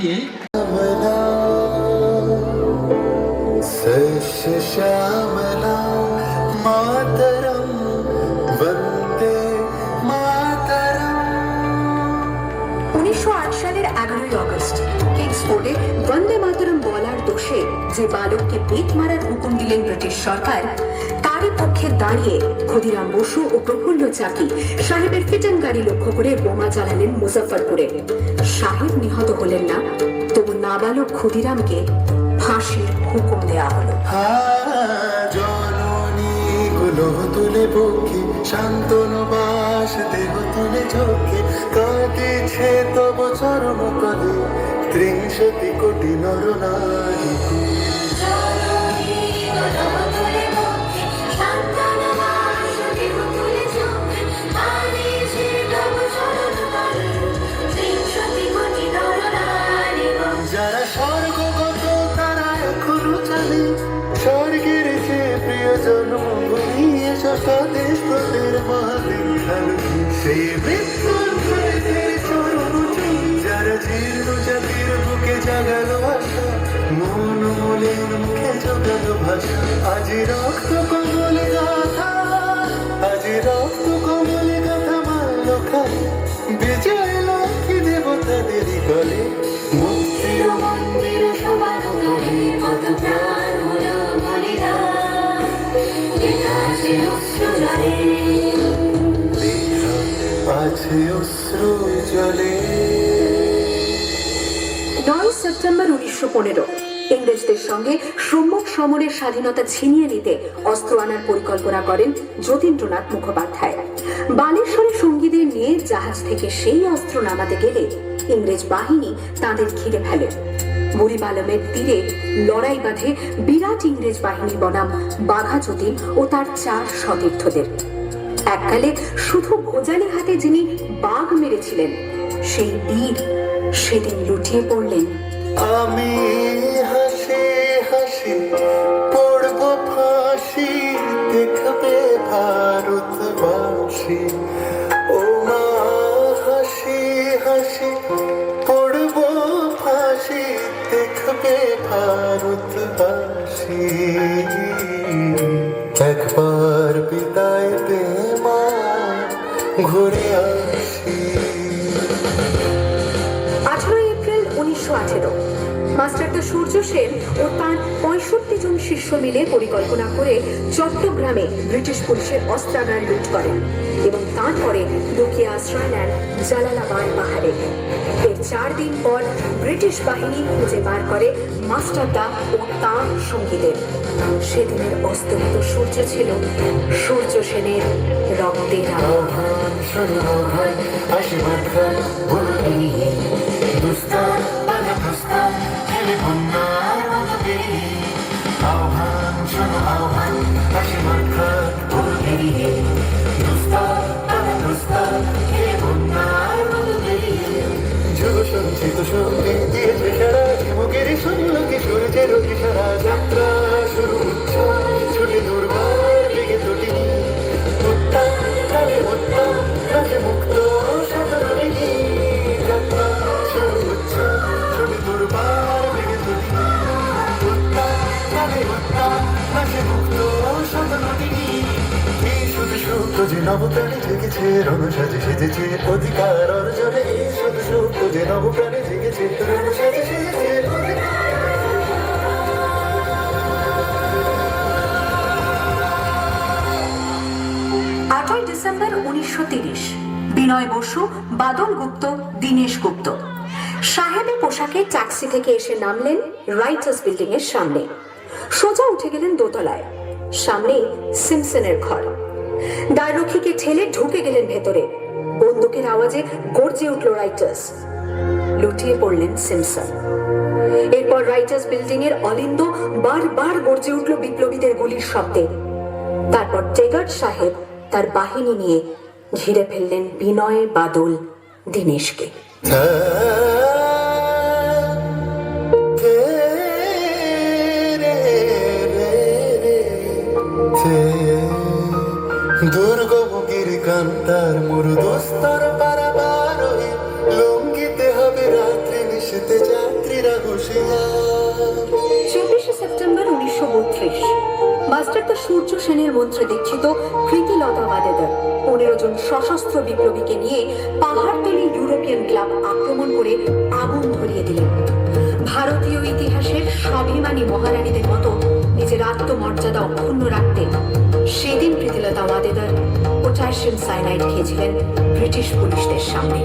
দিয়ে শ্যামলা মাতরম বন্দে মাতরম। 1908 সালের 11ই আগস্ট কিংসফোর্ডে বন্দে মাতরম বলার দোষে যে বালককে পেট মারার হুকুম দিলেন ব্রিটিশ সরকার, তারই পক্ষে দাঁড়িয়ে ক্ষুদিরাম বসু ও প্রফুল্ল চাকি সাহেবের ফিটন গাড়ি লক্ষ্য করে বোমা চালালেন মুজফ্ফরপুরে। সাহেব নিহত হলেন না, তবু নাবালক ক্ষুদিরামকে ফাঁসির হুকুম দেয়া হলো। জননী গুলো তুলে বুকে শান্তনু বাস দেহ তুলে চোখে কাঁদিছে তব চরম কলে 30 কোটি নরনারী। যারা স্বর্গগত তারা এখনো জানে স্বর্গের যে প্রিয় জন্মভূমি স্বদেশ প্রদের মহাদেব খেলো সেই মৃত্যুর চরম চুরি। যারা জীর্ণ জাতির বুকে জাগালো আশা মন মলিন মুখে জোগালো ভাষা। আজি রক্ত কমলে গাথা, আজি রক্ত কমলে গাথা মারল খালি বিজয় লক্ষ্মী দেবতাদেরই গলে। মুক্তির মন্দির সবার তলে কত প্রাণ হলো বলিদান, আছে অশ্রু জলে, আছে অশ্রু জলে। 9 সেপ্টেম্বর 1915 ইংরেজদের সঙ্গে সম্মুখ সমরের স্বাধীনতা ছিনিয়ে নিতে অস্ত্র আনার পরিকল্পনা করেন যতীন্দ্রনাথ মুখোপাধ্যায়। বালেশ্বরী সঙ্গীদের নিয়ে জাহাজ থেকে সেই অস্ত্র নামাতে গেলে ইংরেজ বাহিনী তাদের ঘিরে ফেলে। বুড়িবালমের তীরে লড়াই বাঁধে বিরাট ইংরেজ বাহিনী বনাম বাঘা যতীন ও তার 4 সতীর্থদের। এককালে শুধু ভোজালি হাতে যিনি বাঘ মেরেছিলেন, সেই বীর সেদিন লুটিয়ে পড়লেন। আমি হাসি হাসি পড়ব ফাঁসি দেখবে ভারতবাসী। ও মা হাসি হাসি পড়ব ফাঁসি দেখবে ভারতবাসী। একবার বিদায় দে মা ঘুরে আসি। 18 এপ্রিল 1918 মাস্টারদা সূর্য সেন ও তার 65 জন শিষ্য মিলে পরিকল্পনা করে চট্টগ্রামে ব্রিটিশ পুলিশের অস্ত্রাগার লুট করেন এবং তারপরে লুকিয়ে আশ্রয় নেন জালালাবাদ পাহাড়ে। এর 4 দিন পর ব্রিটিশ বাহিনী খুঁজে বার করে মাস্টারদা ও তার সঙ্গীদের। সেদিনের অস্তমিত সূর্য ছিল সূর্য সেনের রক্তের আহ্বান শোনো আহ্বান আশীর্বাদ খান বলিয়ে দুস্তার বাধা প্রস্তাব ঠেলে বন্যার মতো বেরিয়ে। আহ্বান শোনো আহ্বান আশীর্বাদ খান বলিয়ে দুস্তার বাধা প্রস্তাব ঠেলে বন্যার মতো বেরিয়ে। যুগ সঞ্চিত সঙ্গে দিয়েছে সারা যুবকের সন্ন্যকে সূর্যের সারা যাত্রা শুরু ছুটে দুর্বার লেগে দুটি উত্তাপ কালে উত্তাপ রাজে মুক্ত সাধারণী যাত্রা শুরু হচ্ছে ছুটে দুর্বার লেগে দুটি উত্তাপ কালে উত্তাপ রাজে মুক্ত সাধারণী। এই শুধু সুখ যে নবপ্রাণে জেগেছে রণসাজে সেজেছে অধিকার অর্জনে। এই শুধু সুখ যে নবপ্রাণে জেগেছে রণসাজে সেজেছে অধিকার। 8 ডিসেম্বর 1930 বিনয় বসু, বাদল গুপ্ত, দীনেশ গুপ্ত সাহেবের পোশাকে ট্যাক্সি থেকে এসে নামলেন রাইটার্স বিল্ডিং এর সামনে। সোজা উঠে গেলেন দোতলায়। সামনে সিমসনের ঘর। দ্বাররক্ষীকে ঠেলে ঢুকে গেলেন ভেতরে। বন্দুকের আওয়াজে গর্জে উঠল রাইটার্স। লুটিয়ে পড়লেন সিমসন। এরপর রাইটার্স বিল্ডিং এর অলিন্দ বারবার গর্জে উঠল বিপ্লবীদের গুলির শব্দে। তারপর টেগার্ড সাহেব তার বাহিনী নিয়ে ঘিরে ফেললেন বিনয়, বাদল, দীনেশকে। দুর্গমুখীর কান্তার মরুদস্তর পারাবার লঙ্ঘিতে হবে রাত্রি নিষেধে যায়। চব্বিশে সেপ্টেম্বর 1932 মাস্টারদা সূর্য সেনের মন্ত্রে দীক্ষিত প্রীতিলতা ওয়াদেদার 15 জন সশস্ত্র বিপ্লবীকে নিয়ে পাহাড়তলি ইউরোপিয়ান ক্লাব আক্রমণ করে আগুন ধরিয়ে দিলেন। ভারতীয় ইতিহাসের স্বাভিমানী মহারানীদের মতো নিজের আত্মমর্যাদা অক্ষুণ্ণ রাখতে সেদিন প্রীতিলতা ওয়াদেদার পটাশিয়াম সায়ানাইড খেয়েছিলেন ব্রিটিশ পুলিশদের সামনে।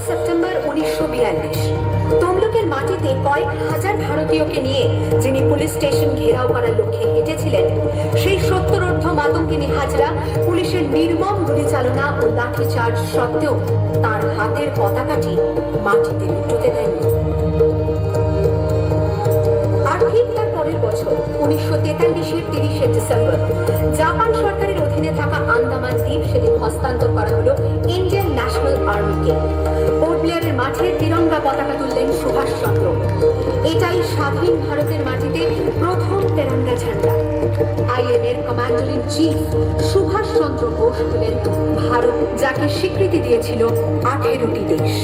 সেপ্টেম্বর 1942 তমলুকের মাটিতে কয়েক হাজার ভারতীয়কে নিয়ে যিনি পুলিশ স্টেশন ঘেরাও করার লক্ষ্যে হেঁটেছিলেন, সেই সত্তরোর্ধ্ব মাতঙ্গিনী হাজরা পুলিশের নির্মম গুলিচালনা ও লাঠিচার্জ সত্ত্বেও তার হাতের পতাকাটি মাটিতে লুটোতে দেননি। আর ঠিক তার পরের বছর 1943-এর 30শে ডিসেম্বর জাপান সরকারের অধীনে থাকা আন্দামান দ্বীপ সেদিন হস্তান্তর করা হলো ইন্ডিয়ান ন্যাশনাল আর্মিকে। পোর্ট ব্লেয়ারের মাঠে তিরঙ্গা পতাকা তুললেন সুভাষচন্দ্র। এটাই স্বাধীন ভারতের মাটিতে প্রথম তেরঙ্গা ঝান্ডা। আইএনএর commander in chief Subhas Chandra Bose হলেন ভারত, যাকে স্বীকৃতি দিয়েছিল 18টি দেশ।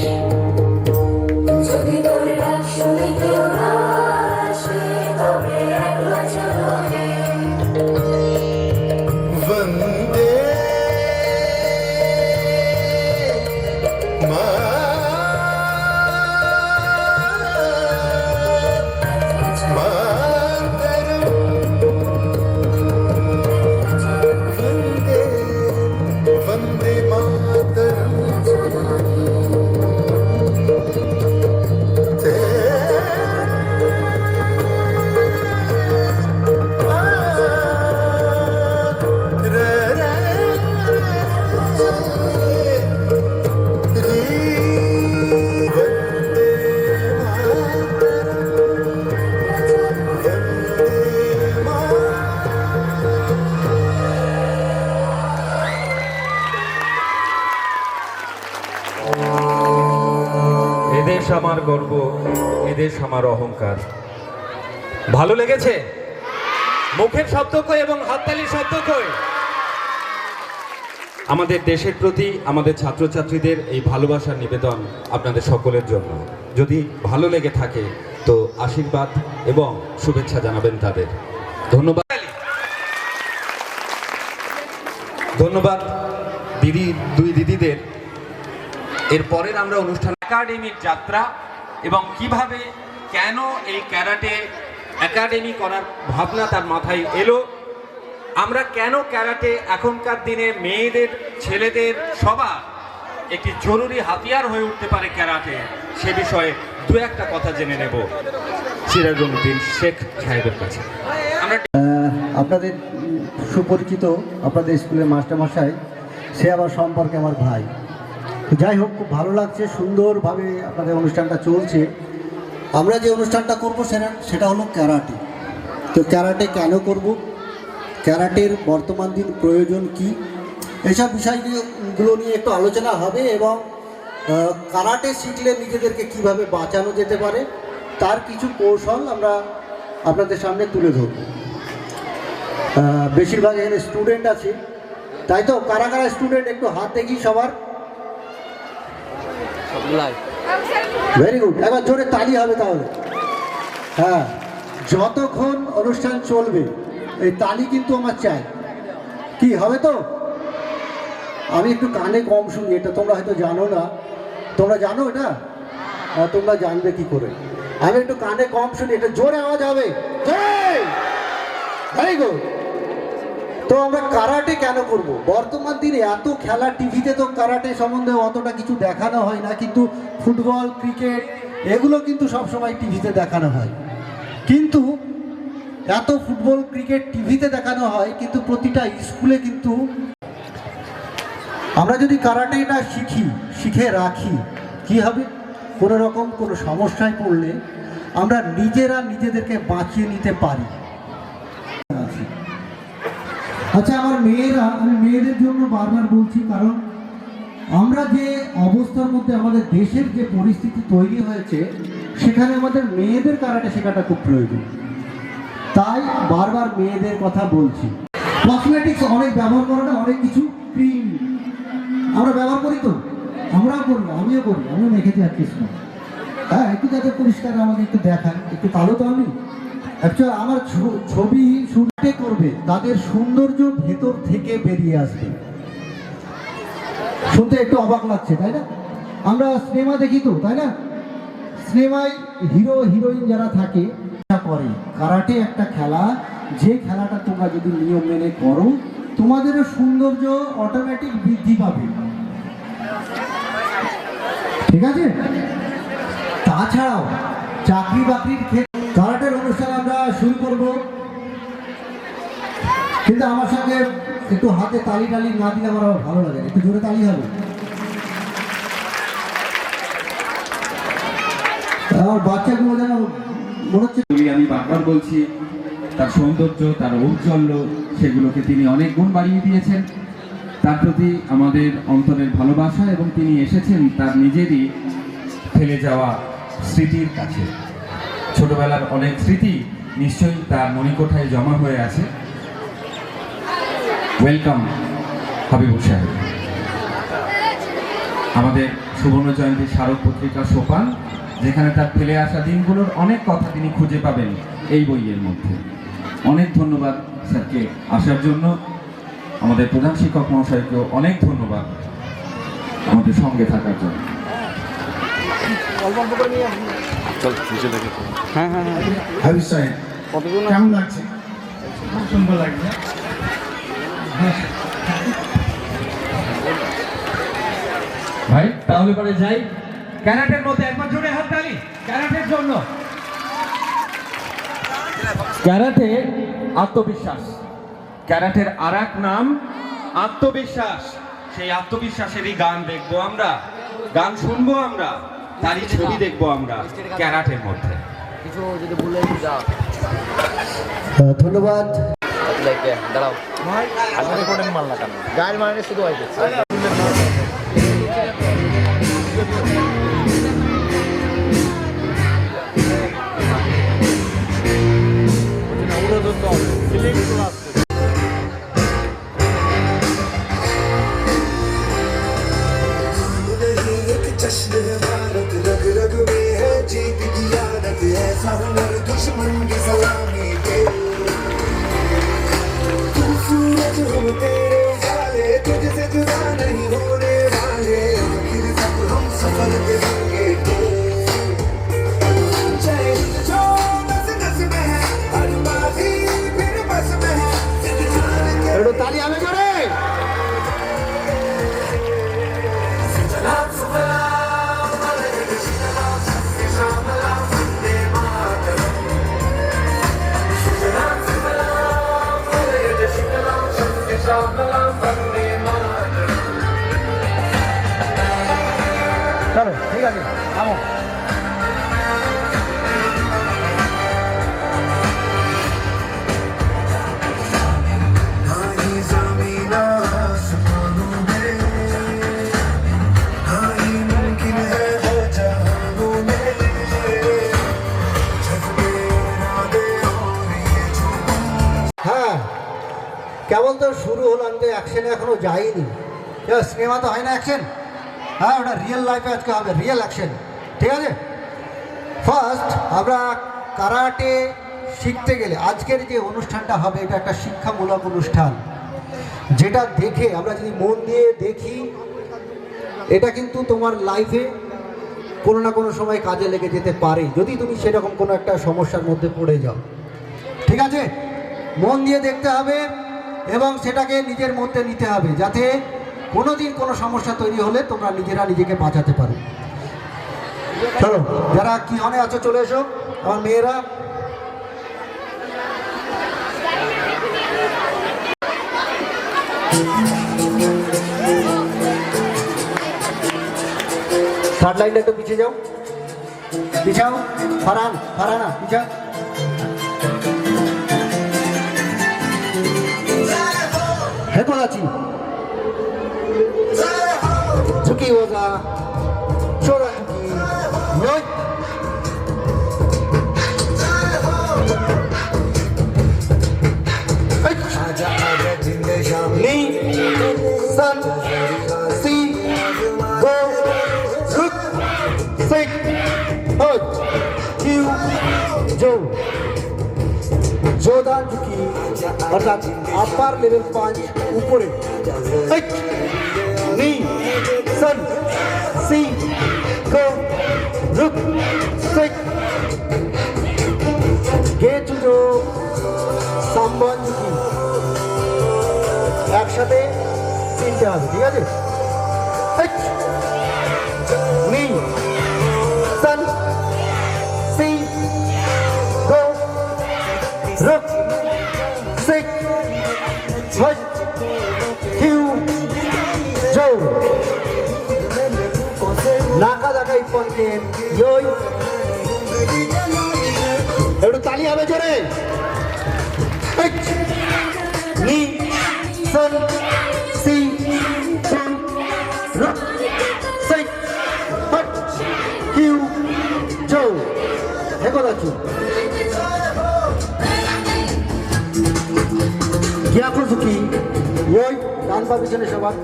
এদেশ আমার গর্ব, এদেশ আমার অহংকার। ভালো লেগেছে? মুখের শব্দ কই এবং হাততালির শব্দ কই? আমাদের দেশের প্রতি আমাদের ছাত্রছাত্রীদের এই ভালোবাসার নিবেদন আপনাদের সকলের জন্য। যদি ভালো লেগে থাকে তো আশীর্বাদ এবং শুভেচ্ছা জানাবেন তাদের। ধন্যবাদ। ধন্যবাদ দিদি, দুই দিদিদের। এর পরের আমরা অনুষ্ঠান একাডেমির যাত্রা এবং কিভাবে কেন এই ক্যারাটে একাডেমি করার ভাবনা তার মাথায় এলো, আমরা কেন ক্যারাটে এখনকার দিনে মেয়েদের ছেলেদের সবার একটি জরুরি হাতিয়ার হয়ে উঠতে পারে ক্যারাটে, সে বিষয়ে দু একটা কথা জেনে নেব সিরাজউদ্দিন শেখ সাহেবের কাছে। আমরা আপনাদের সুপরিচিত আপনাদের স্কুলের মাস্টারমশাই, সে আবার সম্পর্কে আমার ভাই। যাই হোক, খুব ভালো লাগছে, সুন্দরভাবে আপনাদের অনুষ্ঠানটা চলছে। আমরা যে অনুষ্ঠানটা করব সেটা হলো ক্যারাটে। তো ক্যারাটে কেন করব, ক্যারাটের বর্তমান দিন প্রয়োজন কি, এইসব বিষয়গুলো নিয়ে একটু আলোচনা হবে এবং ক্যারাটে শিখলে নিজেদেরকে কিভাবে বাঁচানো যেতে পারে তার কিছু কৌশল আমরা আপনাদের সামনে তুলে ধরব। বেশিরভাগ এখানে স্টুডেন্ট আছে, তাই তো? কারা কারা স্টুডেন্ট একটু হাত দেখি সবার। ভেরি গুড, একবার জোরে তালি হবে তাহলে। হ্যাঁ, যতক্ষণ অনুষ্ঠান চলবে এই তালি কিন্তু আমার চাই। কি হবে তো? আমি একটু কানে কম শুনি, এটা তোমরা হয়তো জানো না। তোমরা জানো এটা? তোমরা জানবে কি করে? আমি একটু কানে কম শুনি, এটা জোরে আওয়াজ হবে। Very good. তো আমরা কারাটে কেন করব? বর্তমান দিনে এত খেলা, টিভিতে তো কারাটে সম্বন্ধে অতটা কিছু দেখানো হয় না, কিন্তু ফুটবল, ক্রিকেট এগুলো কিন্তু সবসময় টিভিতে দেখানো হয়। কিন্তু এত ফুটবল, ক্রিকেট টিভিতে দেখানো হয়, কিন্তু প্রতিটা স্কুলে কিন্তু আমরা যদি কারাটেটা শিখে রাখি কি হবে? কোনো রকম কোনো সমস্যায় পড়লে আমরা নিজেরা নিজেদেরকে বাঁচিয়ে নিতে পারি। আচ্ছা, আমার মেয়েরা, আমি মেয়েদের জন্য বারবার বলছি, কারণ আমরা যে অবস্থার মধ্যে আমাদের দেশের যে পরিস্থিতি তৈরি হয়েছে, সেখানে আমাদের মেয়েদের কারাটে শেখাটা খুব প্রয়োজন। তাই বারবার মেয়েদের কথা বলছি। কসমেটিক্স অনেক ব্যবহার করে না, অনেক কিছু ক্রিম আমরা ব্যবহার করি, তো আমরাও করি, আমিও করি, আমিও মেখেছি আর কিছু। হ্যাঁ, একটু যাতে পরিষ্কার আমাকে একটু দেখান, একটু কালো তো আমি। অ্যাকচুয়ালি আমার ছবি শুটে করবে, তাদের সৌন্দর্য ভেতর থেকে বেরিয়ে আসবে। শুনতে একটু অবাক লাগছে, তাই না? আমরা সিনেমা দেখি তো, তাই না? সিনেমায় হিরো হিরোইন যারা থাকে করে, কারাটে একটা খেলা, যে খেলাটা তোমরা যদি নিয়ম মেনে করো, তোমাদেরও সৌন্দর্য অটোমেটিক বৃদ্ধি পাবে, ঠিক আছে? তাছাড়াও চাকরি বাকরির ক্ষেত্রে কারাটের অনুষ্ঠান আমরা শুরু করব, কিন্তু আমার সঙ্গে একটু হাতে তালি টালি না দিলে আমার আবার ভালো লাগে, একটু জোরে তালি হবে। আমার বাচ্চাগুলো যেন মনে হচ্ছে, আমি বারবার বলছি, তার সৌন্দর্য, তার ঔজ্জ্বল্য, সেগুলোকে তিনি অনেক গুণ বাড়িয়ে দিয়েছেন। তার প্রতি আমাদের অন্তরের ভালোবাসা, এবং তিনি এসেছেন তার নিজেরই ফেলে যাওয়া স্মৃতির কাছে। ছোটবেলার অনেক স্মৃতি নিশ্চয়ই তার মণিকোঠায় জমা হয়ে আছে। ওয়েলকাম হাবিবুর সাহেব। আমাদের সুবর্ণ জয়ন্তী স্মারক পত্রিকা সোপান, যেখানে তার ফেলে আসা দিনগুলোর অনেক কথা তিনি খুঁজে পাবেন এই বইয়ের মধ্যে। অনেক ধন্যবাদ স্যারকে আসার জন্য। আমাদের প্রধান শিক্ষক মহাশয়কেও অনেক ধন্যবাদ আমাদের সঙ্গে থাকার জন্য। হাবিব সাহেব, কেমন লাগছে? খুব সুন্দর লাগছে। ভাই তাহলে পরে যাই। ক্যারাটের মধ্যে একবার জোরে হাততালি ক্যারাটের জন্য। ক্যারাটে আত্মবিশ্বাস, ক্যারাটের আর এক নাম আত্মবিশ্বাস। সেই আত্মবিশ্বাসেরই গান দেখবো আমরা, গান শুনবো আমরা, তারই ছবি দেখবো আমরা ক্যারাটের মধ্যে। কিছু যদি ভুলে যাও, ধন্যবাদ। দাঁড়াও, আমি রেকর্ডিং মারলা কেন? গায়ের মানে শুধু হয়ে গেছে। जश्न है भारत, रग रग में है जीत की आदत, ऐसा हुनर दुश्मन की सलामी दे। तू सूरज हो तेरे जाले, तुझसे जुदा नहीं होने वाले, आखिर तक हम सफल करेंगे। जय हिंद जो नस नस में है, हर बाजी फिर बस में है, একটু তালি হবে জোরে। চলো, ঠিক আছে, থামো। हाँ ये ज़मीन आसमानों में, हाँ ये मुमकिन है हो जहानों में, जज्बे इरादे और ये जुनून। হ্যাঁ, কেবল তো শুরু হলো, আমি তো অ্যাকশনে এখনো যাইনি। সিনেমা তো হয় না অ্যাকশন, হ্যাঁ ওটা রিয়েল লাইফে আজকে হবে, রিয়েল অ্যাকশন, ঠিক আছে? ফার্স্ট আমরা কারাটে শিখতে গেলে আজকের যে অনুষ্ঠানটা হবে, এটা একটা শিক্ষামূলক অনুষ্ঠান, যেটা দেখে আমরা যদি মন দিয়ে দেখি, এটা কিন্তু তোমার লাইফে কোনো না কোনো সময় কাজে লেগে যেতে পারে, যদি তুমি সেরকম কোনো একটা সমস্যার মধ্যে পড়ে যাও, ঠিক আছে? মন দিয়ে দেখতে হবে এবং সেটাকে নিজের মধ্যে নিতে হবে, যাতে কোনো দিন কোনো সমস্যা তৈরি হলে তোমরা নিজেরা নিজেকে বাঁচাতে পারো। চলো, যারা কি হনে আছো চলে এসো, আমার মেয়েরা। স্টার্ট লাইনটা একটু পিছিয়ে যাও, পিছাও, ফারানা পিছা। হেঁটো আছি ঝুঁকি ওজা চোরা ঝুঁকি নয়। नी सन सी गो रुक सिक हट किউ जो जोरदार झुकी अर्थात अपार लेवल 5 ऊपर नी सन सी गो रुक सिक गेट जो সাম্বান ঝুঁকি একসাথে তিনটে হবে, ঠিক আছে? নি সান সি গো রুক সিক হট কিউ জো নাকা দাকাই পঙ্কেন ইয়োই। একটু তালি হবে জোরে। নি सन सी सन रुक सिक हट किউ জো হেগো দাচু গিয়াকো ঝুঁকি ওই ডান পা পিছনে সবার।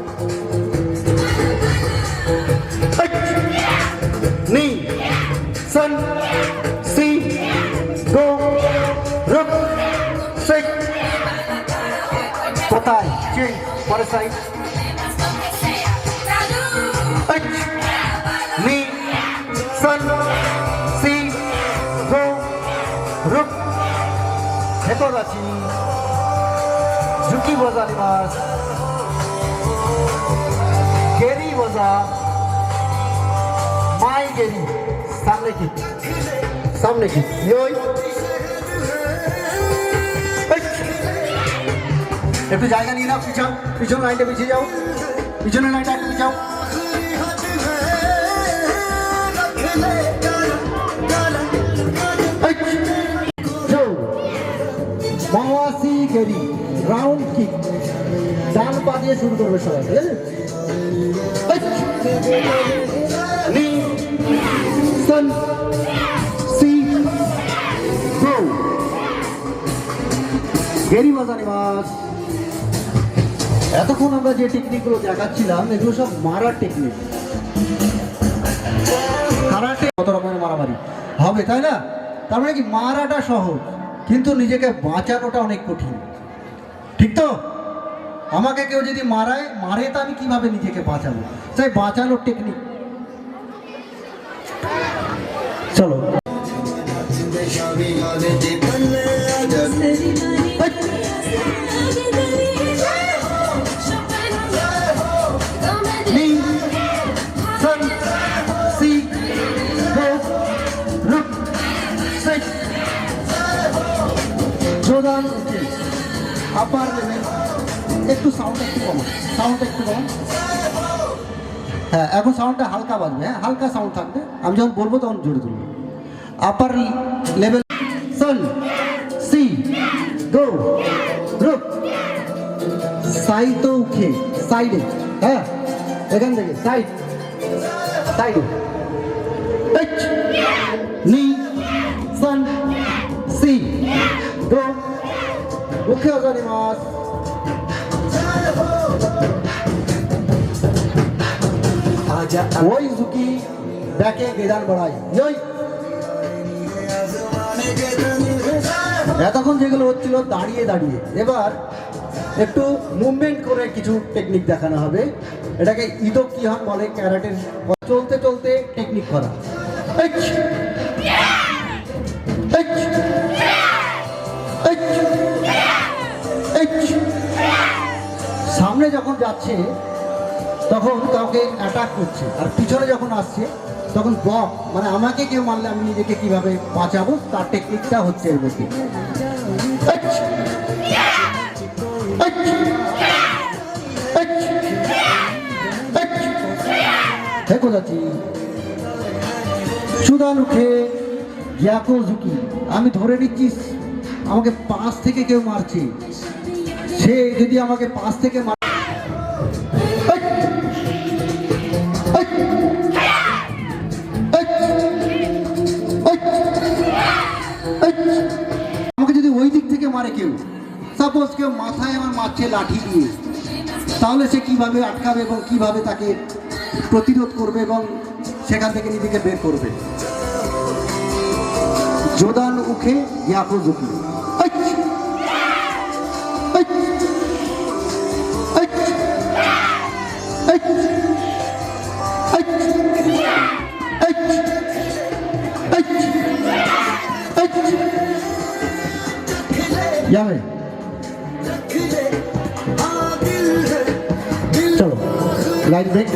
নি सन सी গো রুক সিক কোথায় চেঞ্জ পরের সাইড। নি सन सी গো রুক হেঁটো আছি ঝুঁকি বজা নিবাস গেরি বজা মাই গেরি সামনে কি ওই একটু জায়গা নিয়ে নাও, পিছাও, পিছনে লাইনটা পিছিয়ে যাও, পিছনে লাইনটা একটু পিছাও। মাওয়াসি গেরি রাউন্ড কিক ডান পা দিয়ে শুরু করবে সবাই, ঠিক আছে? নি सन सी গো গেরি মজা নিবাস। এতক্ষণ আমরা যে টেকনিকগুলো দেখাচ্ছিলাম এগুলো সব মারার টেকনিক। কারাটে কত রকমের মারামারি হবে, তাই না? তার মানে কি মারাটা সহজ, কিন্তু নিজেকে বাঁচানোটা অনেক কঠিন, ঠিক তো? আমাকে কেউ যদি মারে তা আমি কিভাবে নিজেকে বাঁচাবো, তাই বাঁচানোর টেকনিক। চলো প্রধান আপার লেভেল একটু সাউন্ড একটু কম, হ্যাঁ এখন সাউন্ডটা হালকা বাজবে, হ্যাঁ হালকা সাউন্ড থাকবে, আমি যখন বলবো তখন জোরে তুলবো। আপার লেভেল सन सी গো রুক সাইড তো উঠে সাইডে, হ্যাঁ এখান থেকে সাইডে নি सन सी গো মুখে ওজানি মাস। ওই ঝুঁকি ব্যাকে গেদান বাড়াই। এতক্ষণ যেগুলো হচ্ছিল দাঁড়িয়ে দাঁড়িয়ে, এবার একটু মুভমেন্ট করে কিছু টেকনিক দেখানো হবে। এটাকে ইদো কিহান বলে, ক্যারাটের চলতে চলতে টেকনিক করা। সামনে যখন যাচ্ছে তখন কাউকে অ্যাটাক করছে, আর পিছনে যখন আসছে তখন ব্লক, মানে আমাকে কেউ মারলে আমি নিজেকে কিভাবে বাঁচাবো তার টেকনিকটা হচ্ছে এর মধ্যে। দেখো যাচ্ছি সুদানুখে ইয়াকোজুকি, আমি ধরে নিচ্ছি আমাকে 5 থেকে কেউ মারছে। সে যদি আমাকে 5 থেকে আমাকে যদি ওই দিক থেকে মারে কেউ, সাপোজ কেউ মাথায় আমার মারছে লাঠি দিয়ে, তাহলে সে কিভাবে আটকাবে এবং কিভাবে তাকে প্রতিরোধ করবে এবং সেখান থেকে নিজেকে বের করবে। জোদান উখে ইয়াকোজুকি। যাবে, চলো লাইট ব্রেক।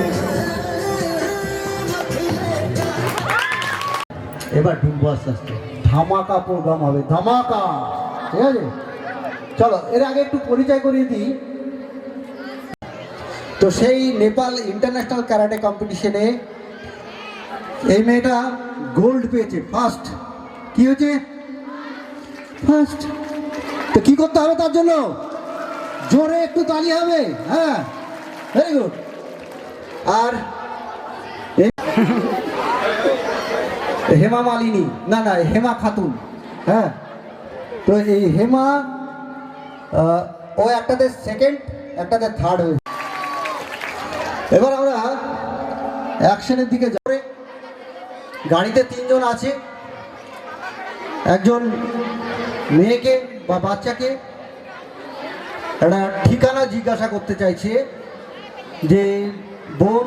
এবার ঢুকবো আস্তে আস্তে, ধামাকা প্রোগ্রাম হবে, ধামাকা। ঠিক আছে, চলো এর আগে একটু পরিচয় করিয়ে দিই। তো সেই নেপাল ইন্টারন্যাশনাল ক্যারাটে কম্পিটিশনে এই মেয়েটা গোল্ড পেয়েছে, ফার্স্ট। কি হয়েছে? ফার্স্ট। তো কি করতে হবে তার জন্য? জোরে একটু তালি হবে। হ্যাঁ, ভেরি গুড। আর হেমা মালিনী, না হেমা খাতুন। হ্যাঁ, তো এই হেমা ও একটাতে সেকেন্ড, একটাতে থার্ড হয়েছে। এবার আমরা অ্যাকশনের দিকে যাবে। গাড়িতে 3 জন আছে, একজন মেয়েকে বা বাচ্চাকে একটা ঠিকানা জিজ্ঞাসা করতে চাইছে যে বোন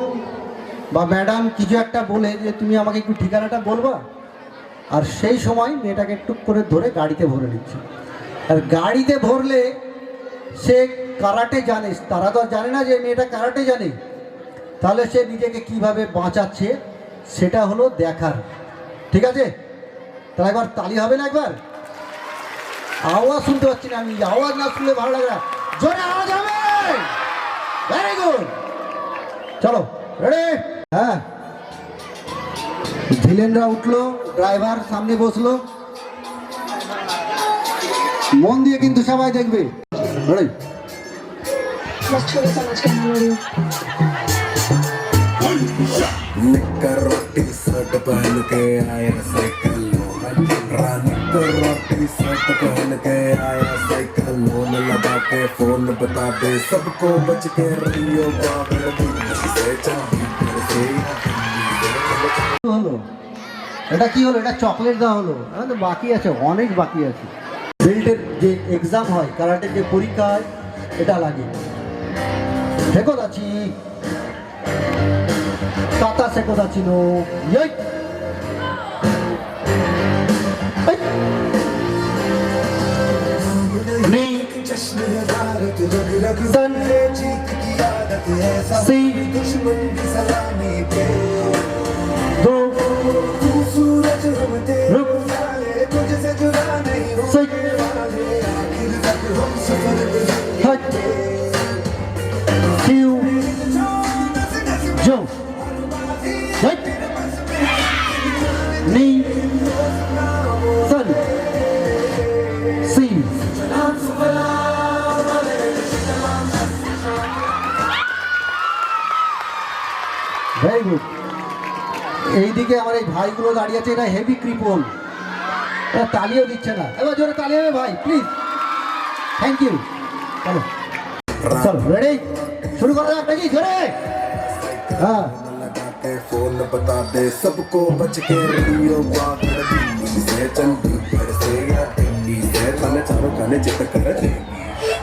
বা ম্যাডাম কিছু একটা বলে যে তুমি আমাকে একটু ঠিকানাটা বলবা। আর সেই সময় মেয়েটাকে টুক করে ধরে গাড়িতে ভরে নিচ্ছে। আর গাড়িতে ভরলে সে কারাটে জানে, তারা তো আর জানে না যে মেয়েটা কারাটে জানে, তাহলে সে নিজেকে কিভাবে বাঁচাচ্ছে সেটা হলো দেখার। ঠিক আছে, তাহলে একবার তালি হবে না? একবার আওয়াজ শুনতে পাচ্ছি না আমি, আওয়াজ না শুনলে ভালো লাগে না, জোরে আওয়াজ হবে। ভেরি গুড, চলো রেডি। হ্যাঁ, ভিলেনরা উঠলো, ড্রাইভার সামনে বসলো, মন দিয়ে কিন্তু সবাই দেখবে। রেডি? निक्कर रोटी शर्ट पहन के आया साइकिल निक्कर रोटी शर्ट पहन के आया साइकिल लोन लगा के फोन बता दे सबको बच के रहियो पागल से चंडीगढ़ से হলো এটা কি হলো? এটা চকলেট দেওয়া হলো, তো বাকি আছে, অনেক বাকি আছে। বেল্টের যে এক্সাম হয়, কারাটের যে পরীক্ষা হয়, এটা লাগে। দেখো যাচ্ছি কাতা সে কোথা ছিল ভেরি গুড। এইদিকে আমার এই ভাইগুলো দাঁড়িয়ে আছে, এটা হেভি ক্রিপল, এরা তালিও দিচ্ছে না। এবার জোরে তালি হবে ভাই, প্লিজ। Thank you. চলো চলো রেডি, শুরু করা যাক নাকি? জোরে। হ্যাঁ, फोन बता दे सबको बच के रहियो पागल से चंडीगढ़ से या दिल्ली से तने चारों खाने जित कर देगी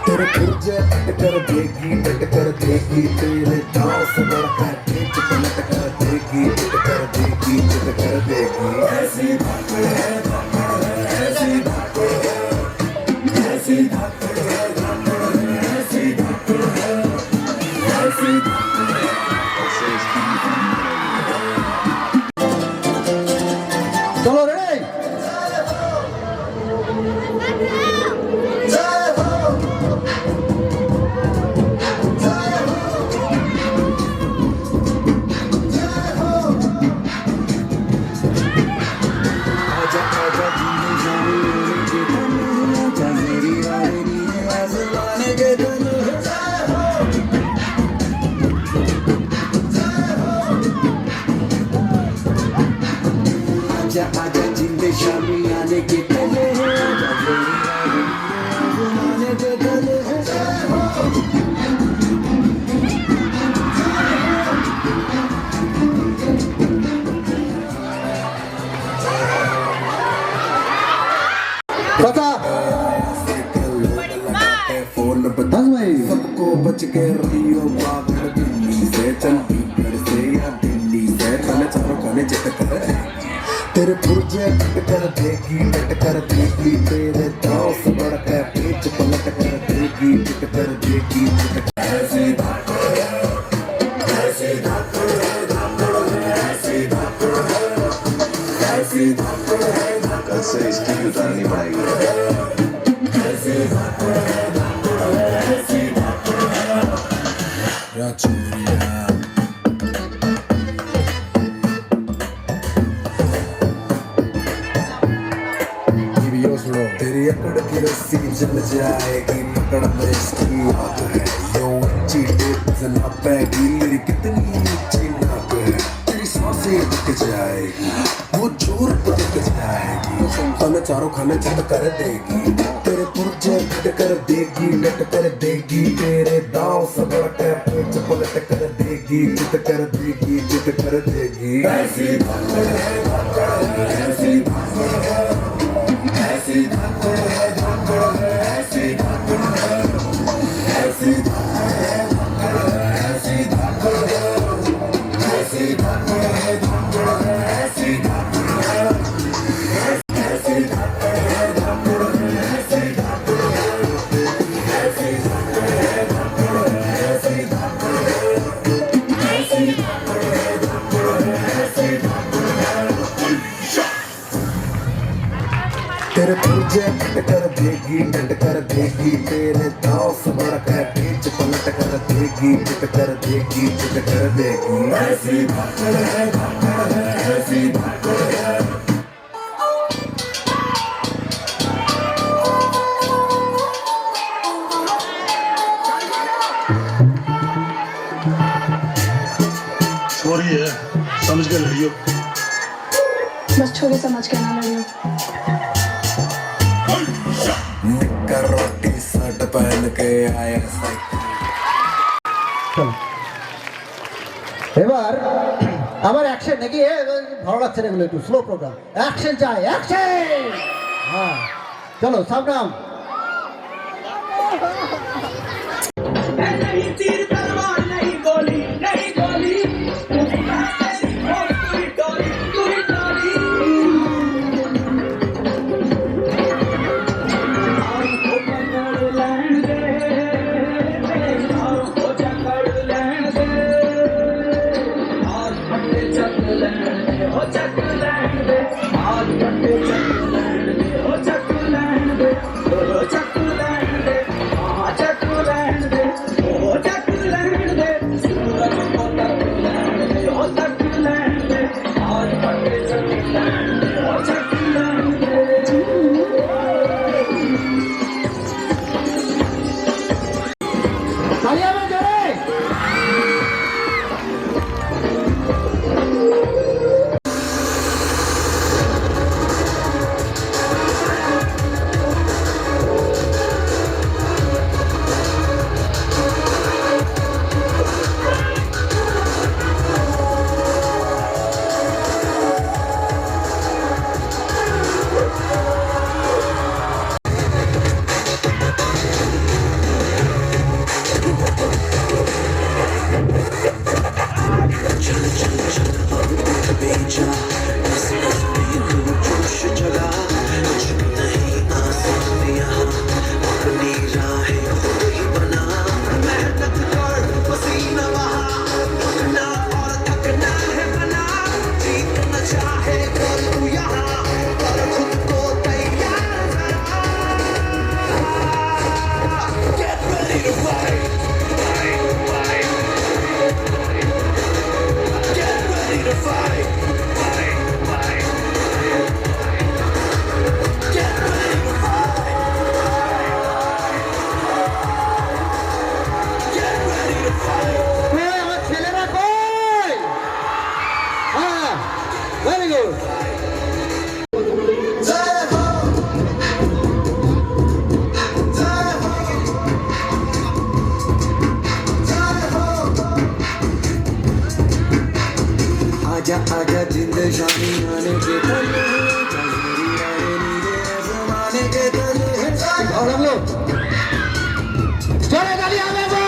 तेरे तुझे पट कर देगी तेरे जाओ से बढ़कर तेज पलट कर देगी जित कर देगी जित कर देगी ऐसी धाकड़ है ऐसी धाकड़ है ऐसी धाकड़ है ऐसी धाकड़ है ऐसी धाकड़ है। চলো রেডি। आजा आजा जिंदे शामी आने के पहले आने के पहले কথা फोन बता सबको बच के रहियो पागल दिल्ली से चल भीतर से या दिल्ली से खाने चारों खाने चिट कर तेरे पुर्जे कट कर देगी तेरे दाव से बढ़ कर पेच पलट कर देगी चिट कर देगी चिट कर ऐसी धाकड़ ऐसी धाकड़ ऐसी धाकड़ ऐसी धाकड़ कल से इसकी उतारनी पड़ेगी। ऐसी धाकड़ ऐसी धाकड़ या चोरिया तेरी अकड़ की रस्सी जल जाएगी पकड़ में इसकी आग है यो अच्छी टेप ना पैगी मेरी कितनी ऊंची नाक है तेरी सांसें रुक जाएगी वो जोर पे रुक जाएगी खाने चारों खाने चट कर देगी तेरे पुर्जे फिट कर देगी डट कर देगी तेरे दाव से बढ़ कर पेच पलट कर देगी चित कर देगी चित कर देगी ऐसी धाकड़ है ऐसी धाकड़ है ऐसी धाकड़ है ऐसी धाकड़ है ऐसी धाकड़ है ऐसी धाकड़ है ऐसी धाकड़ है ऐसी धाकड़ है ऐसी धाकड़ है ऐसी धाकड़ है ऐसी धाकड़ है ऐसी धाकड़ है ऐसी धाकड़ है ऐसी धाकड़ है तेरे पुर्जे कट कर देगी डट कर देगी तेरे दाव से बढ़ कर पेच पलट कर देगी चिट कर देगी चिट कर देगी ऐसी धाकड़ है ऐसी धाकड़ है छोरी है समझ के लड़ियो। बस छोरी समझ के ना लड़ियो। निक्कर रोटी शर्ट पहन के आया চলো এবার আবার অ্যাকশন নাকি ভালো লাগছে না এগুলো একটু স্লো প্রোগ্রাম অ্যাকশন চাই অ্যাকশন হ্যাঁ চলো সাবনাম Oh, ভালো লাগলো? জোরে তালি হবে এবার।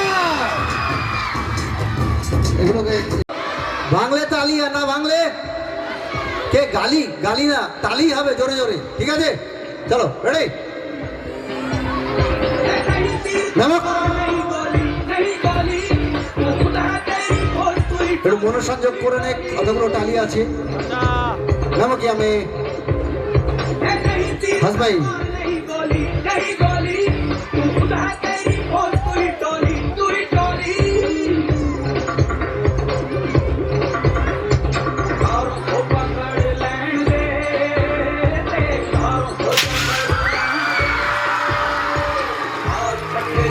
এগুলোকে বাংলে তালি আর না বাংলে কে গালি, গালি না তালি হবে জোরে জোরে, ঠিক আছে? চলো রেডি, একটু মনোসংযোগ করে নে, কতগুলো টালি আছে। নামো কি আমি হাস ভাই,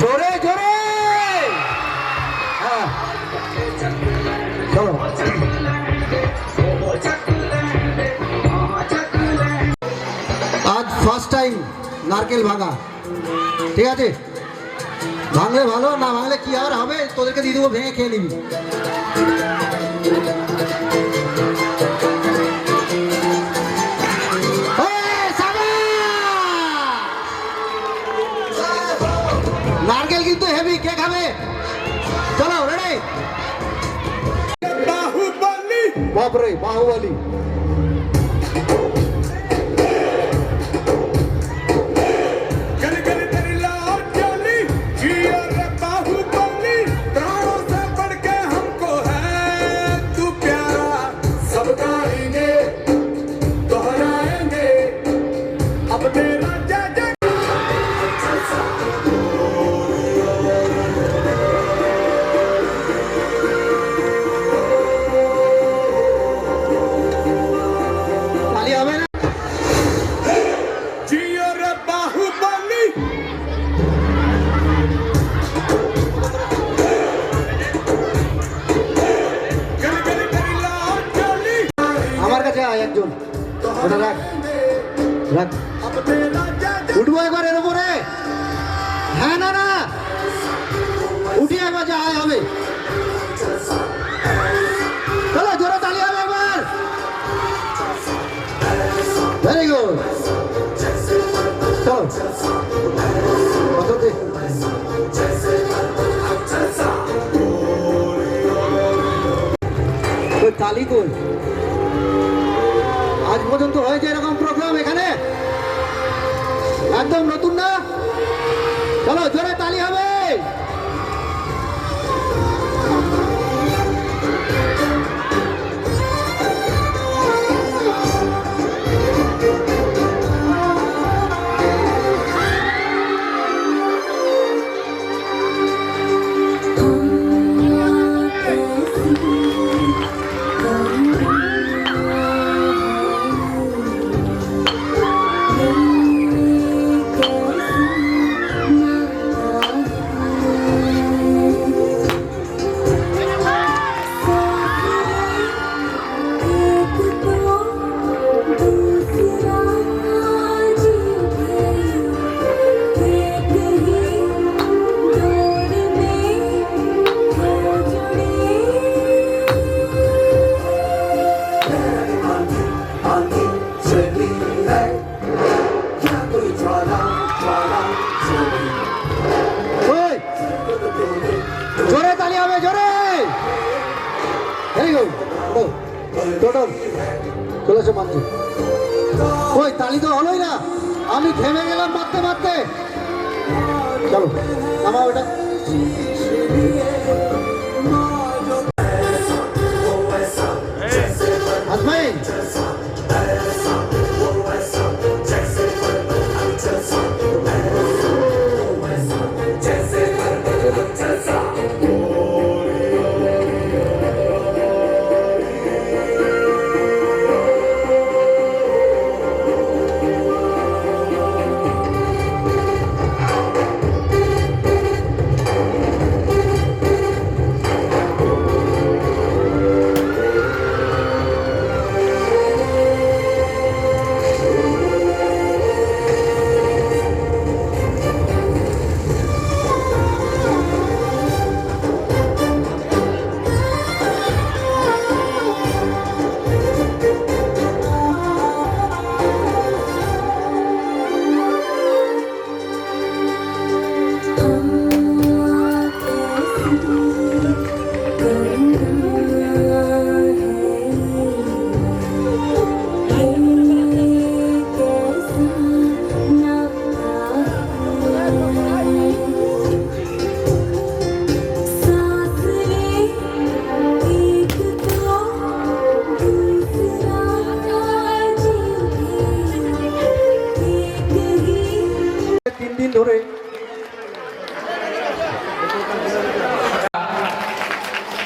জোরে জোরে, হ্যাঁ চলো। আজ ফার্স্ট টাইম নারকেল ভাঙা, ঠিক আছে? ভাঙলে ভালো, না ভাঙলে কি আর হবে, তোদেরকে দিয়ে দেবো, ভেঙে খেয়ে নিবি। নারকেল কিন্তু হেভি, কে খাবে? চলো রেডি, বাপরে বাহুবলী। তালি হবে না? আমার কাছে আয় একজন, ওটা রাখ রাখ, উঠবো একবার এর উপরে। হ্যাঁ না না, উঠিয়ে একবার যা আয় হবে। চলো জোরে তালি হবে একবার, ভেরি গুড। চলো কত দে, ওই তালি কই? আজ পর্যন্ত হয়েছে এরকম প্রোগ্রাম এখানে? একদম নতুন না? চলো জোরে তালি হবে। জোরে তালি হবে, জোরে। টোটাল চলেছে মাঝে। ওই তালি তো হলোই না, আমি থেমে গেলাম মারতে মারতে। চলো নামাও এটা। আজমাই জোরে।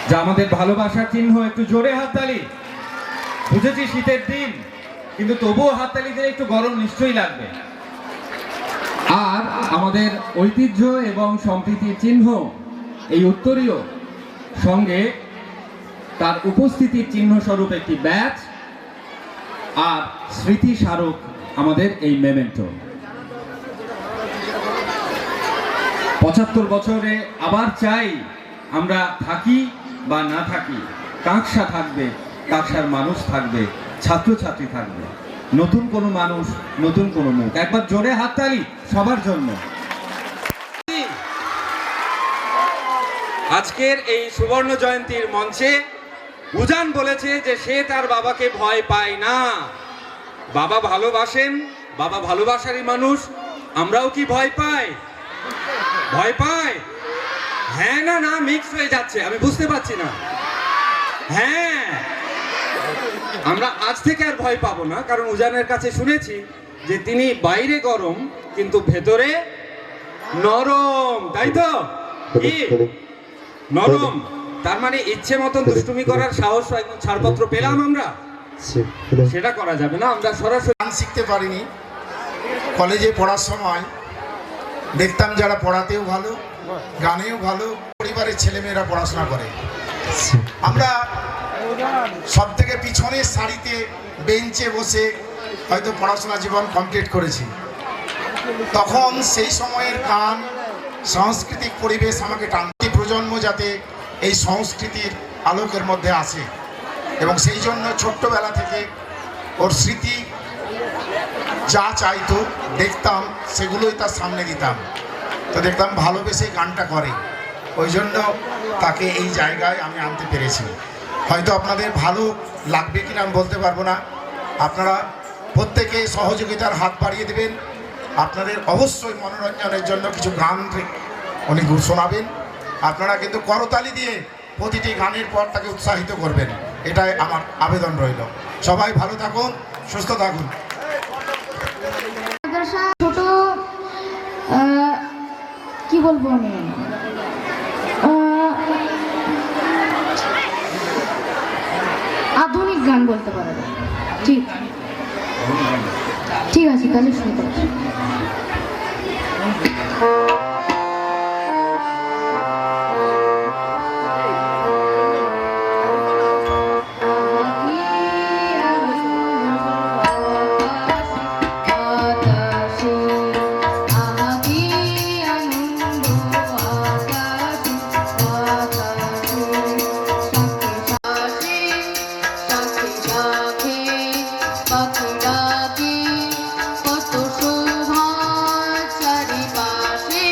যা আমাদের ভালোবাসার চিহ্ন, একটু জোরে হাততালি। বুঝেছি শীতের দিন, কিন্তু তবুও হাততালি দিলে একটু গরম নিশ্চয়ই লাগবে। আর আমাদের ঐতিহ্য এবং সম্প্রীতির চিহ্ন এই উত্তরীয়, সঙ্গে তার উপস্থিতির চিহ্ন স্বরূপ একটি ব্যাচ আর স্মৃতি স্মারক আমাদের এই মেমেন্টো। 75 বছরে আবার চাই আমরা থাকি বা না থাকি, কাঁকসা থাকবে, কাঁকসার মানুষ থাকবে, ছাত্রছাত্রী থাকবে, নতুন কোনো মানুষ, নতুন কোনো মুখ। একবার জোরে হাততালি সবার জন্য। আজকের এই সুবর্ণ জয়ন্তীর মঞ্চে উজান বলেছে যে সে তার বাবাকে ভয় পায় না। বাবা ভালোবাসেন, বাবা ভালোবাসারই মানুষ। আমরাও কি ভয় পাই? ভয় পাই? হ্যাঁ না না মিক্স হয়ে যাচ্ছে, আমি বুঝতে পারছি না। হ্যাঁ, আমরা আজ থেকে আর ভয় পাবো না, কারণ উজানের কাছে শুনেছি যে তিনি বাইরে গরম কিন্তু ভেতরে নরম, তাই তো? কি নরম? তার মানে ইচ্ছে মতন দুষ্টুমি করার সাহস, একদম ছাড়পত্র পেলাম আমরা, সেটা করা যাবে না। আমরা সরাসরি গান শিখতে পারিনি। কলেজে পড়ার সময় দেখতাম যারা পড়াতেও ভালো, গানেও ভালো, পরিবারের ছেলেমেয়েরা পড়াশোনা করে। আমরা সব থেকে পিছনের সারিতে বেঞ্চে বসে হয়তো পড়াশোনা জীবন কমপ্লিট করেছি। তখন সেই সময়ের গান, সাংস্কৃতিক পরিবেশ আমাকে টানতে, প্রজন্ম যাতে এই সংস্কৃতির আলোকের মধ্যে আসে, এবং সেই জন্য ছোট্টবেলা থেকে ওর স্মৃতি যা চাইতো দেখতাম, সেগুলোই তার সামনে দিতাম। তো দেখতাম ভালোবেসে গানটা করে, ওই জন্য তাকে এই জায়গায় আমি আনতে পেরেছি। হয়তো আপনাদের ভালো লাগবে কিনা আমি বলতে পারবো না। আপনারা প্রত্যেকে সহযোগিতার হাত বাড়িয়ে দেবেন। আপনাদের অবশ্যই মনোরঞ্জনের জন্য কিছু গান উনি শোনাবেন। আপনারা কিন্তু করতালি দিয়ে প্রতিটি গানের পর তাকে উৎসাহিত করবেন, এটাই আমার আবেদন রইল। সবাই ভালো থাকুন, সুস্থ থাকুন। ছোট কি বলবো আমি, আধুনিক গান বলতে পারবো। ঠিক ঠিক আছে, তাহলে শুরু করছি। কত শোভা চারিপাশে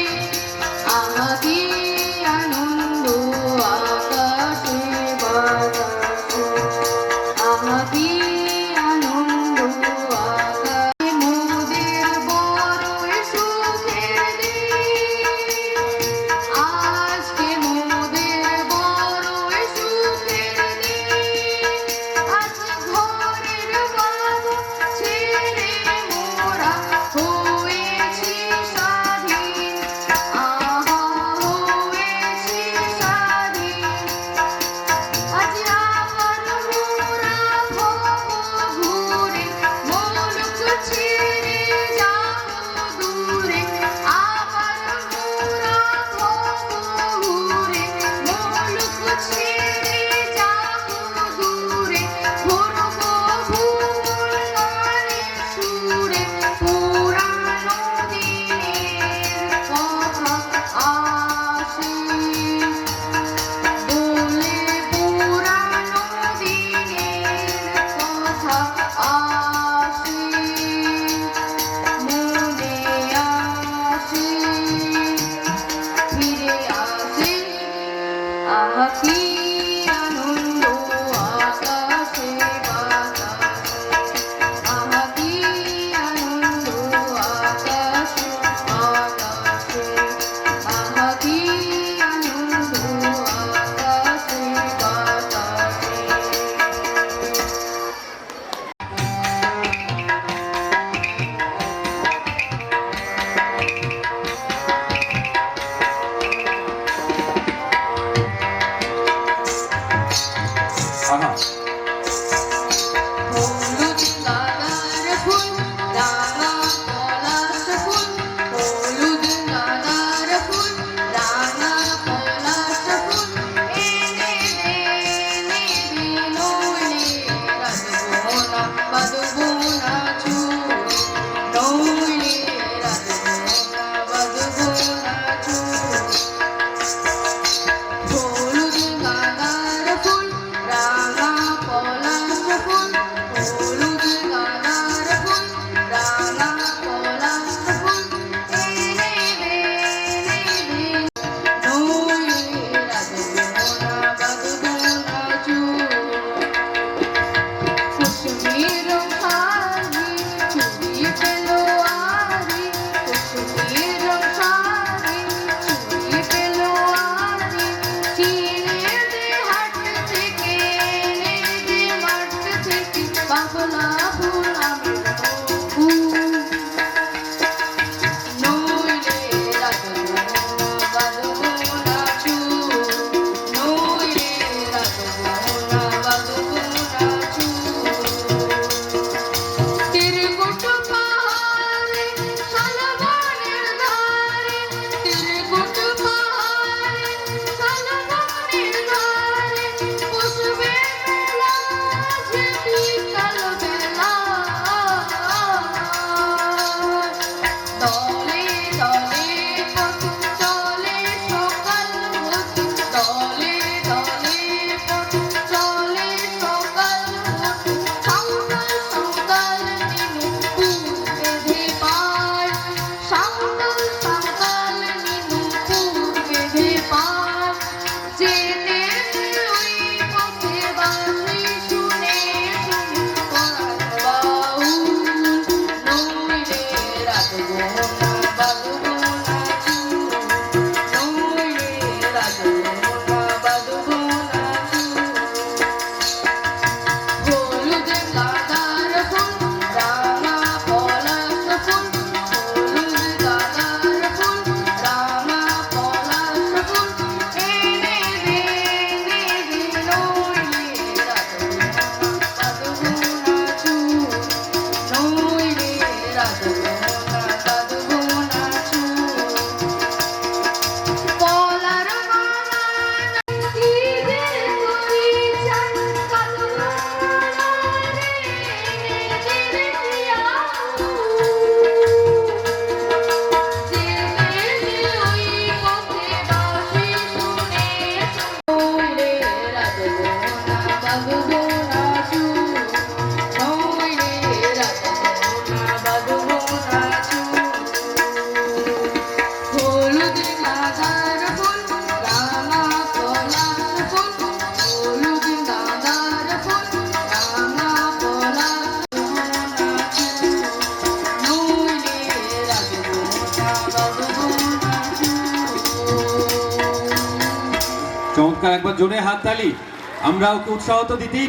চমৎকার, একবার জোরে হাততালি। আমরা ওকে উৎসাহ তো দিতেই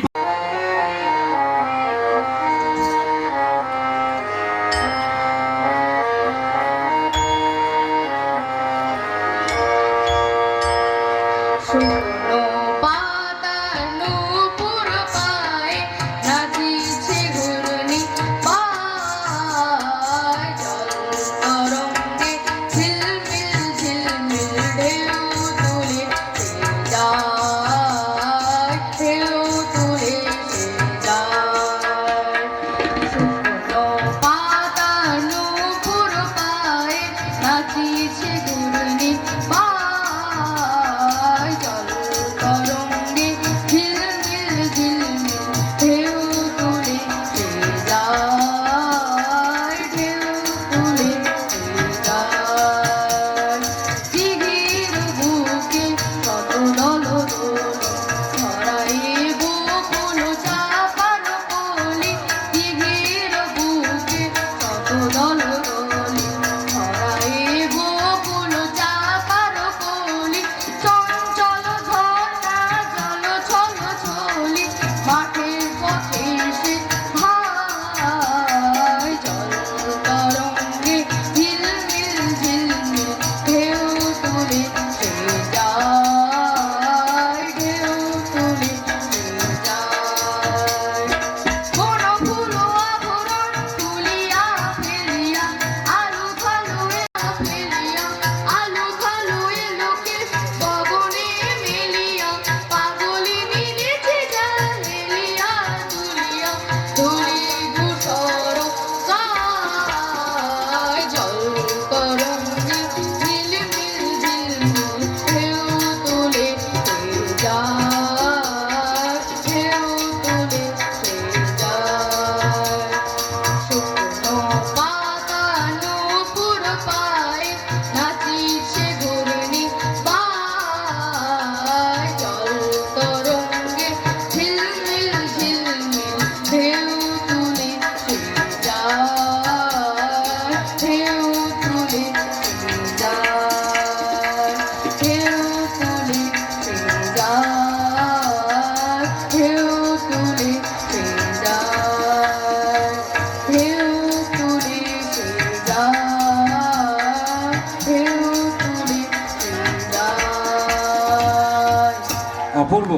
অপূর্ব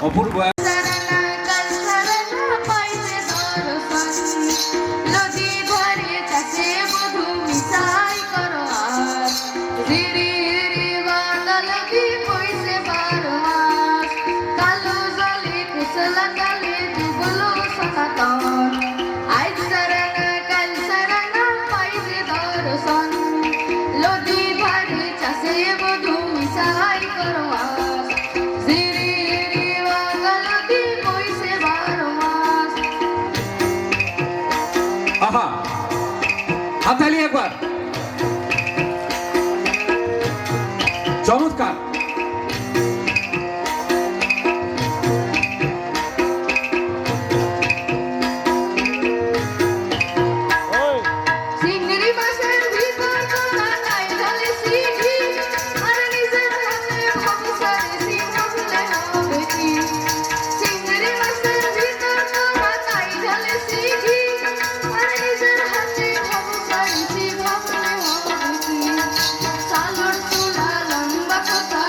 অপূর্ব। আহা, হাততালি একবার। চমৎকার। সালোর চুলা লম্বা কথা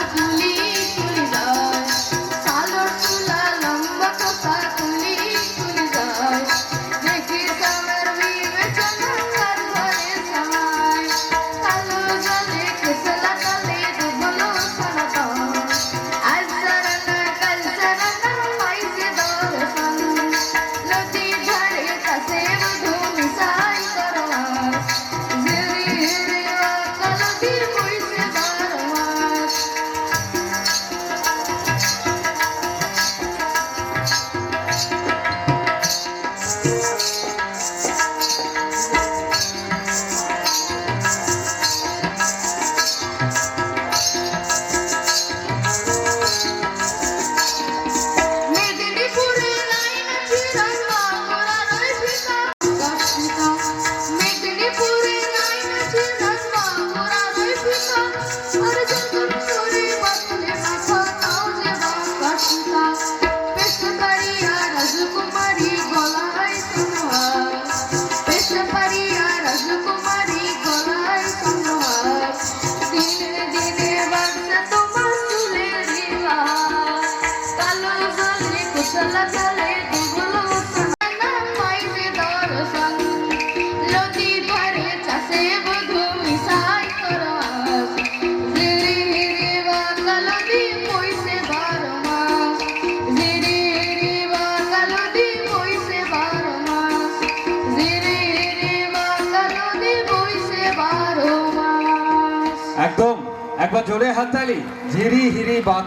একবার জোরে হাততালি। ঝিরি হিরি বাত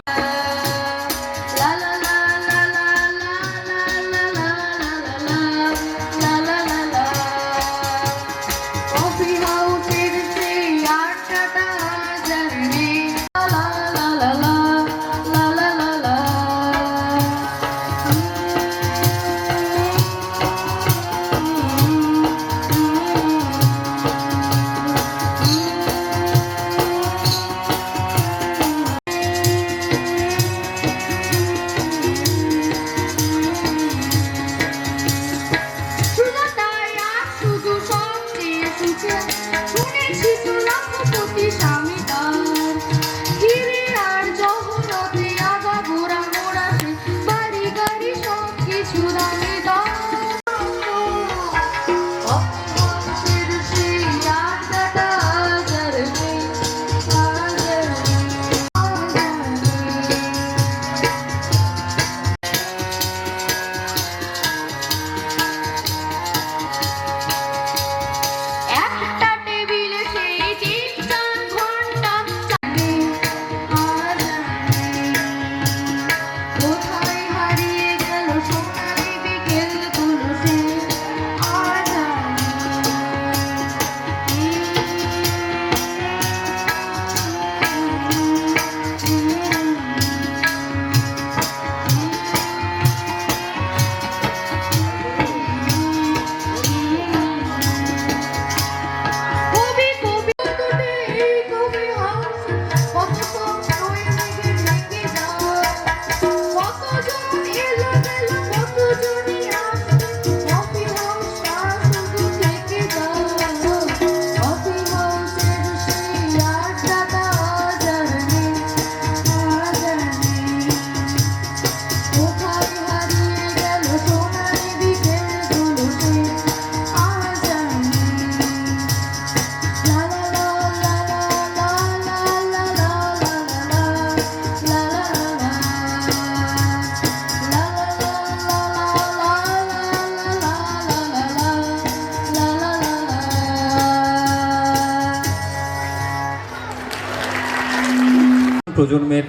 প্রজন্মের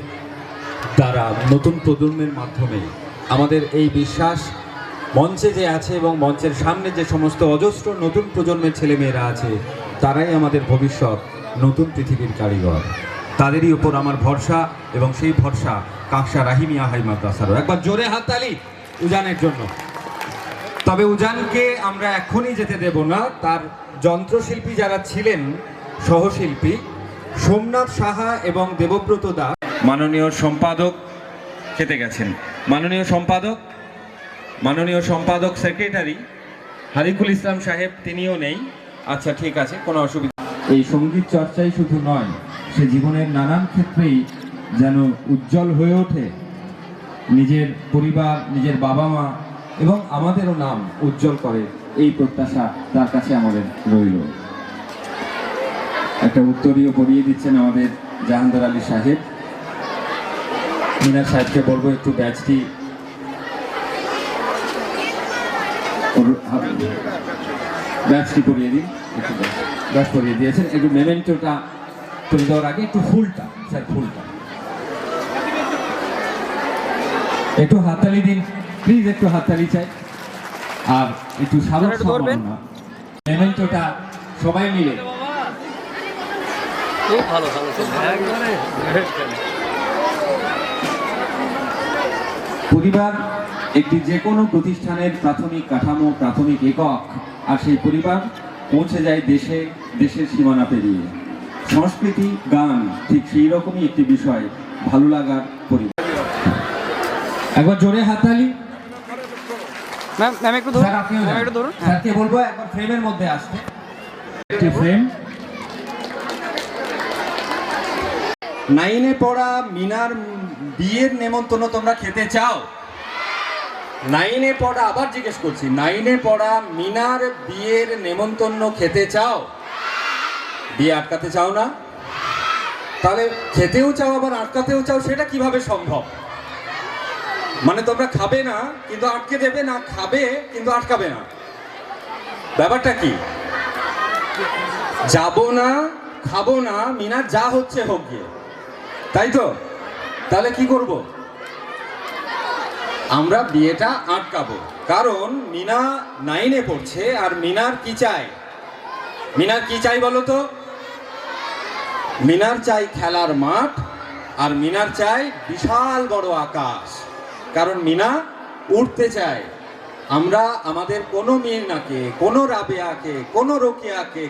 দ্বারা, নতুন প্রজন্মের মাধ্যমে আমাদের এই বিশ্বাস মঞ্চে যে আছে এবং মঞ্চের সামনে যে সমস্ত অজস্র নতুন প্রজন্মের ছেলেমেয়েরা আছে, তারাই আমাদের ভবিষ্যৎ, নতুন পৃথিবীর কারিগর। তাদেরই উপর আমার ভরসা, এবং সেই ভরসা কাকসা রাহিমিয়া হাই মাদ্রাসারও। একবার জোরে হাততালি উজানের জন্য। তবে উজানকে আমরা এখনই যেতে দেব না। তার যন্ত্রশিল্পী যারা ছিলেন, সহশিল্পী সোমনাথ সাহা এবং দেবব্রত দাস, মাননীয় সম্পাদক খেতে গেছেন, মাননীয় সম্পাদক সেক্রেটারি হারিকুল ইসলাম সাহেব, তিনিও নেই। আচ্ছা, ঠিক আছে, কোনো অসুবিধা। এই সঙ্গীত চর্চাই শুধু নয়, সে জীবনের নানান ক্ষেত্রেই যেন উজ্জ্বল হয়ে ওঠে। নিজের পরিবার, নিজের বাবা মা এবং আমাদেরও নাম উজ্জ্বল করে, এই প্রত্যাশা তার কাছে আমাদের রইল। একটা উত্তরীয় পড়িয়ে দিচ্ছেন আমাদের জাহাঙ্গীর আলী সাহেব। মিনার সাহেবকে বলবো একটু ব্যাচটি পরিয়ে দিন। একটু ব্যাচ পরিয়ে দিয়েছেন, একটু মেমেন্টোটা তুলে দেওয়ার আগে একটু ফুলটা, স্যার ফুলটা একটু হাততালি দিন প্লিজ, একটু হাততালি চাই। আর একটু সাদর সম্মাননা মেমেন্টোটা সবাই মিলে। পরিবার একটি যে কোনো প্রতিষ্ঠানের প্রাথমিক কাঠামো, প্রাথমিক একক। আর সেই পরিবার পৌঁছে যায় দেশে, দেশের সীমানা পেরিয়ে। সংস্কৃতি, গান ঠিক সেই রকমই একটি বিষয়, ভালো লাগার পরিবার। একবার জোরে হাততালি। স্যারকে বলবো একবার ফ্রেমের মধ্যে আসতে। একটি ফ্রেম। 9-এ পড়া মিনার বিয়ের নেমন্তন্ন তোমরা খেতে চাও? 9-এ পড়া, আবার জিজ্ঞেস করছি, 9-এ পড়া মিনার বিয়ের নেমন্তন্ন খেতে চাও? বিয়ে আটকাতে চাও না? তাহলে খেতেও চাও আবার আটকাতেও চাও, সেটা কিভাবে সম্ভব? মানে তোমরা খাবে না কিন্তু আটকে দেবে, না খাবে কিন্তু আটকাবে না, ব্যাপারটা কি? যাব না খাবো না, মিনার যা হচ্ছে হোক গিয়ে, তাই তো? তাহলে কি করব? আমরা বিয়েটা আটকাবো, কারণ মিনা 9-এ পড়ছে। আর মিনার কি চাই? মিনার কি চাই বলো তো? মিনার চাই খেলার মাঠ, আর মিনার চাই বিশাল বড় আকাশ, কারণ মিনা উঠতে চায়। আমরা আমাদের কোনো মিনাকে, কোনো রাবেয়াকে, কোনো রোকেয়াকে,